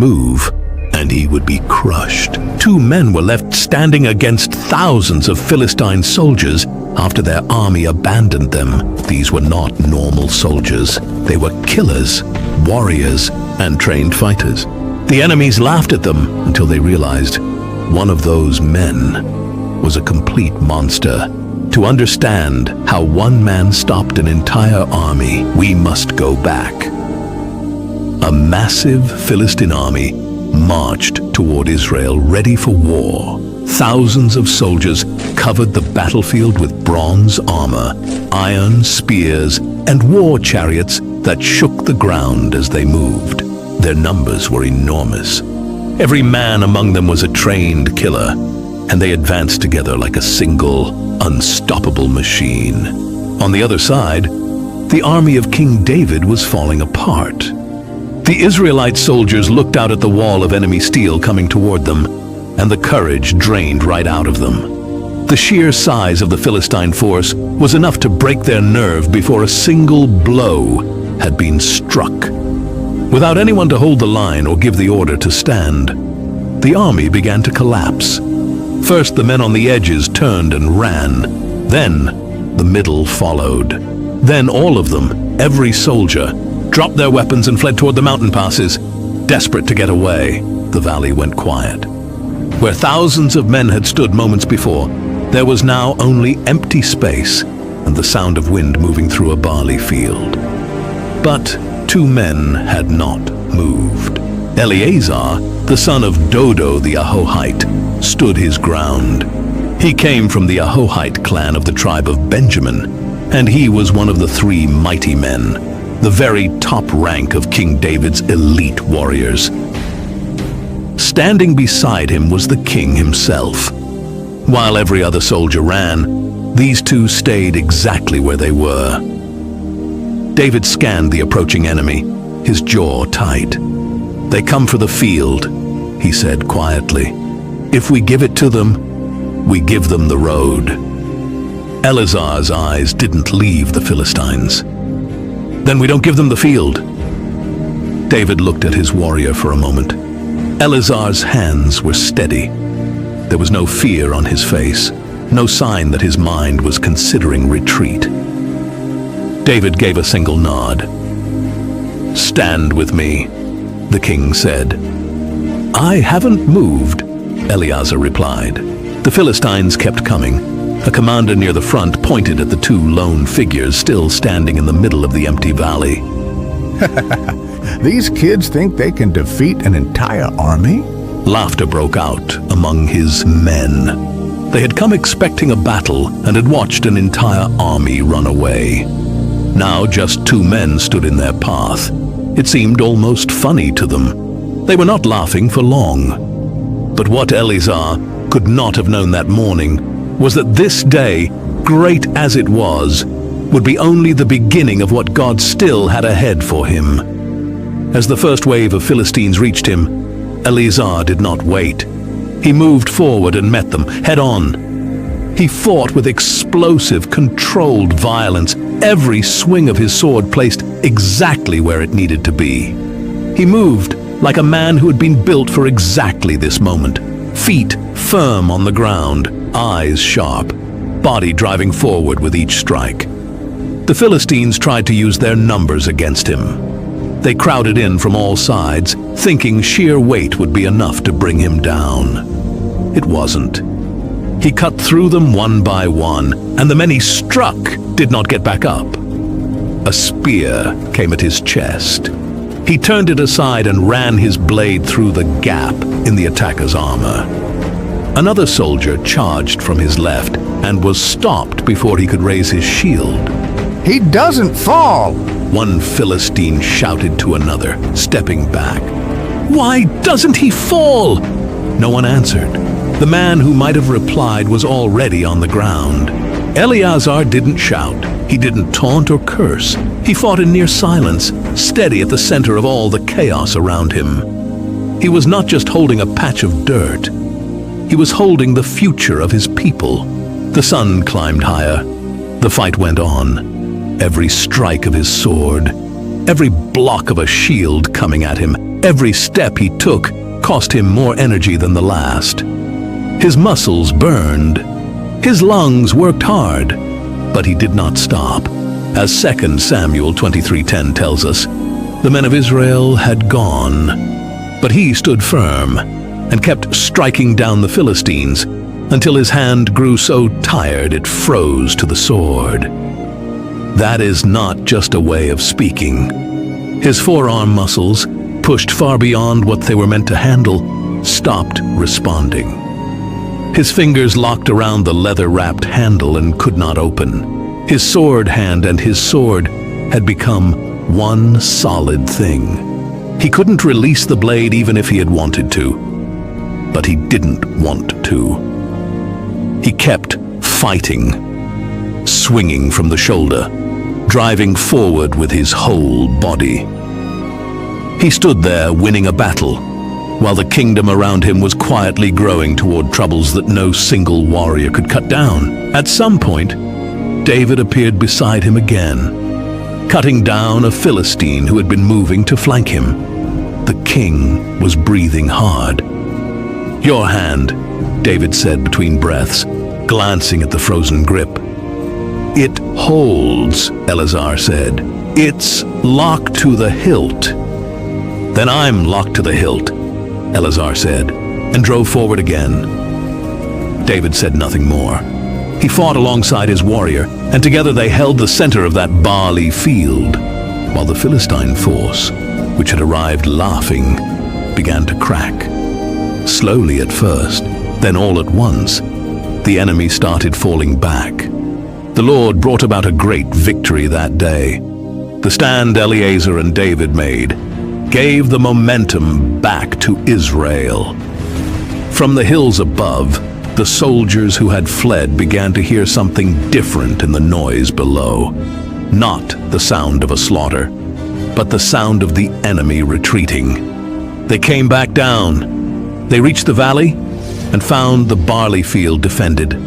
move, and he would be crushed. 2 men were left standing against thousands of Philistine soldiers after their army abandoned them. These were not normal soldiers. They were killers, warriors, and trained fighters. The enemies laughed at them until they realized one of those men was a complete monster. To understand how one man stopped an entire army, we must go back. A massive Philistine army marched toward Israel, ready for war. Thousands of soldiers covered the battlefield with bronze armor, iron spears, and war chariots that shook the ground as they moved. Their numbers were enormous. Every man among them was a trained killer, and they advanced together like a single, unstoppable machine. On the other side, the army of King David was falling apart. The Israelite soldiers looked out at the wall of enemy steel coming toward them, and the courage drained right out of them. The sheer size of the Philistine force was enough to break their nerve before a single blow had been struck. Without anyone to hold the line or give the order to stand, the army began to collapse. First, the men on the edges turned and ran. Then, the middle followed. Then all of them, every soldier, dropped their weapons and fled toward the mountain passes. Desperate to get away, the valley went quiet. Where thousands of men had stood moments before, there was now only empty space and the sound of wind moving through a barley field. But 2 men had not moved. Eleazar, the son of Dodo the Ahohite, stood his ground. He came from the Ahohite clan of the tribe of Benjamin, and he was one of the 3 mighty men, the very top rank of King David's elite warriors. Standing beside him was the king himself. While every other soldier ran, these 2 stayed exactly where they were. David scanned the approaching enemy, his jaw tight. "They come for the field," he said quietly. "If we give it to them, we give them the road." Eleazar's eyes didn't leave the Philistines. "Then we don't give them the field." David looked at his warrior for a moment. Eleazar's hands were steady. There was no fear on his face, no sign that his mind was considering retreat. David gave a single nod. "Stand with me," the king said. "I haven't moved," Eleazar replied. The Philistines kept coming. A commander near the front pointed at the 2 lone figures still standing in the middle of the empty valley. These kids think they can defeat an entire army? Laughter broke out among his men. They had come expecting a battle and had watched an entire army run away. Now just 2 men stood in their path. It seemed almost funny to them. They were not laughing for long. But what Eleazar could not have known that morning was that this day, great as it was, would be only the beginning of what God still had ahead for him. As the first wave of Philistines reached him, Eleazar did not wait. He moved forward and met them head on. He fought with explosive, controlled violence, every swing of his sword placed exactly where it needed to be. He moved like a man who had been built for exactly this moment, feet firm on the ground, eyes sharp, body driving forward with each strike. The Philistines tried to use their numbers against him. They crowded in from all sides, thinking sheer weight would be enough to bring him down. It wasn't. He cut through them one by one, and the men he struck did not get back up. A spear came at his chest. He turned it aside and ran his blade through the gap in the attacker's armor. Another soldier charged from his left and was stopped before he could raise his shield. "He doesn't fall!" One Philistine shouted to another, stepping back. "Why doesn't he fall?" No one answered. The man who might have replied was already on the ground. Eleazar didn't shout. He didn't taunt or curse. He fought in near silence, steady at the center of all the chaos around him. He was not just holding a patch of dirt. He was holding the future of his people. The sun climbed higher. The fight went on. Every strike of his sword, every block of a shield coming at him, Every step he took cost him more energy than the last. His muscles burned. His lungs worked hard, but he did not stop. As 2 Samuel 23:10 tells us, the men of Israel had gone, but he stood firm and kept striking down the Philistines until his hand grew so tired it froze to the sword. That is not just a way of speaking. His forearm muscles, pushed far beyond what they were meant to handle, stopped responding. His fingers locked around the leather-wrapped handle and could not open. His sword hand and his sword had become one solid thing. He couldn't release the blade even if he had wanted to, but he didn't want to. He kept fighting, swinging from the shoulder, driving forward with his whole body. He stood there winning a battle, while the kingdom around him was quietly growing toward troubles that no single warrior could cut down. At some point, David appeared beside him again, cutting down a Philistine who had been moving to flank him. The king was breathing hard. "Your hand," David said between breaths, glancing at the frozen grip. "It holds," Eleazar said. "It's locked to the hilt." "Then I'm locked to the hilt," Eleazar said, and drove forward again. David said nothing more. He fought alongside his warrior, and together they held the center of that barley field, while the Philistine force, which had arrived laughing, began to crack. Slowly at first, then all at once, the enemy started falling back. The Lord brought about a great victory that day. The stand Eleazar and David made gave the momentum back to Israel. From the hills above, the soldiers who had fled began to hear something different in the noise below. Not the sound of a slaughter, but the sound of the enemy retreating. They came back down. They reached the valley and found the barley field defended,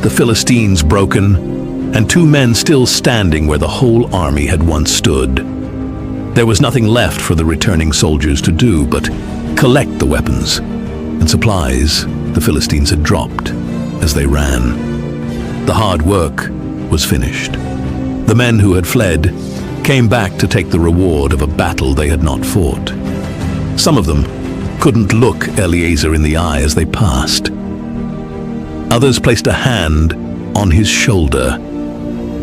the Philistines broken, and 2 men still standing where the whole army had once stood. There was nothing left for the returning soldiers to do but collect the weapons and supplies the Philistines had dropped as they ran. The hard work was finished. The men who had fled came back to take the reward of a battle they had not fought. Some of them couldn't look Eleazar in the eye as they passed. Others placed a hand on his shoulder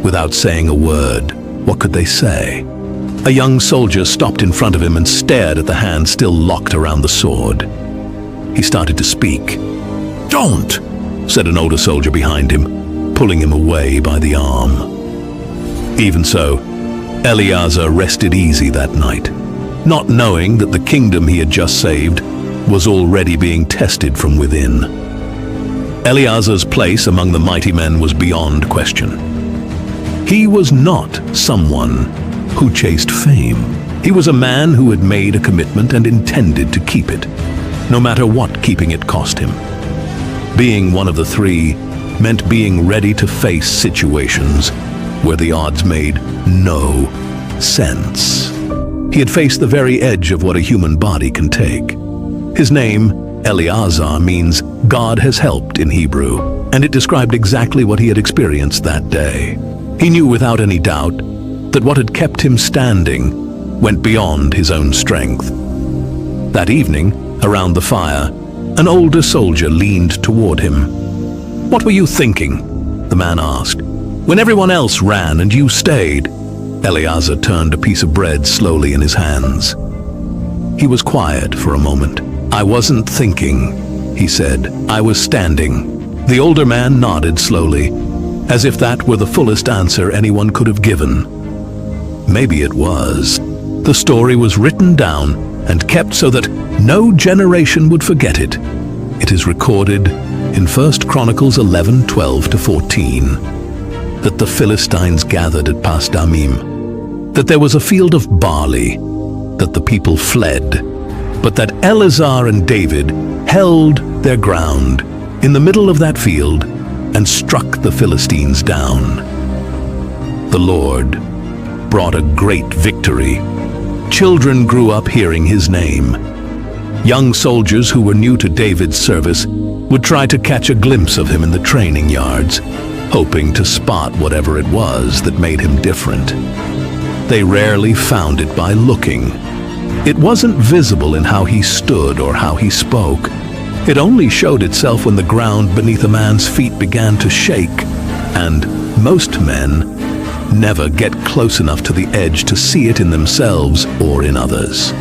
without saying a word. What could they say? A young soldier stopped in front of him and stared at the hand still locked around the sword. He started to speak. "Don't!" said an older soldier behind him, pulling him away by the arm. Even so, Eleazar rested easy that night, not knowing that the kingdom he had just saved was already being tested from within. Eleazar's place among the mighty men was beyond question. He was not someone who chased fame. He was a man who had made a commitment and intended to keep it, no matter what keeping it cost him. Being one of the 3 meant being ready to face situations where the odds made no sense. He had faced the very edge of what a human body can take. His name, Eleazar, means God has helped in Hebrew, and it described exactly what he had experienced that day. He knew without any doubt that what had kept him standing went beyond his own strength. That evening, around the fire, an older soldier leaned toward him. "What were you thinking?" the man asked. "When everyone else ran and you stayed?" Eleazar turned a piece of bread slowly in his hands. He was quiet for a moment. "I wasn't thinking," he said. "I was standing." The older man nodded slowly, as if that were the fullest answer anyone could have given. Maybe it was. The story was written down and kept so that no generation would forget it. It is recorded in 1 Chronicles 11:12-14 that the Philistines gathered at Pasdamim, that there was a field of barley, that the people fled, but that Eleazar and David held their ground in the middle of that field and struck the Philistines down. The Lord brought a great victory Children grew up hearing his name. Young soldiers who were new to David's service would try to catch a glimpse of him in the training yards, hoping to spot whatever it was that made him different. They rarely found it by looking. It wasn't visible in how he stood or how he spoke. It only showed itself when the ground beneath a man's feet began to shake, and most men never get close enough to the edge to see it in themselves or in others.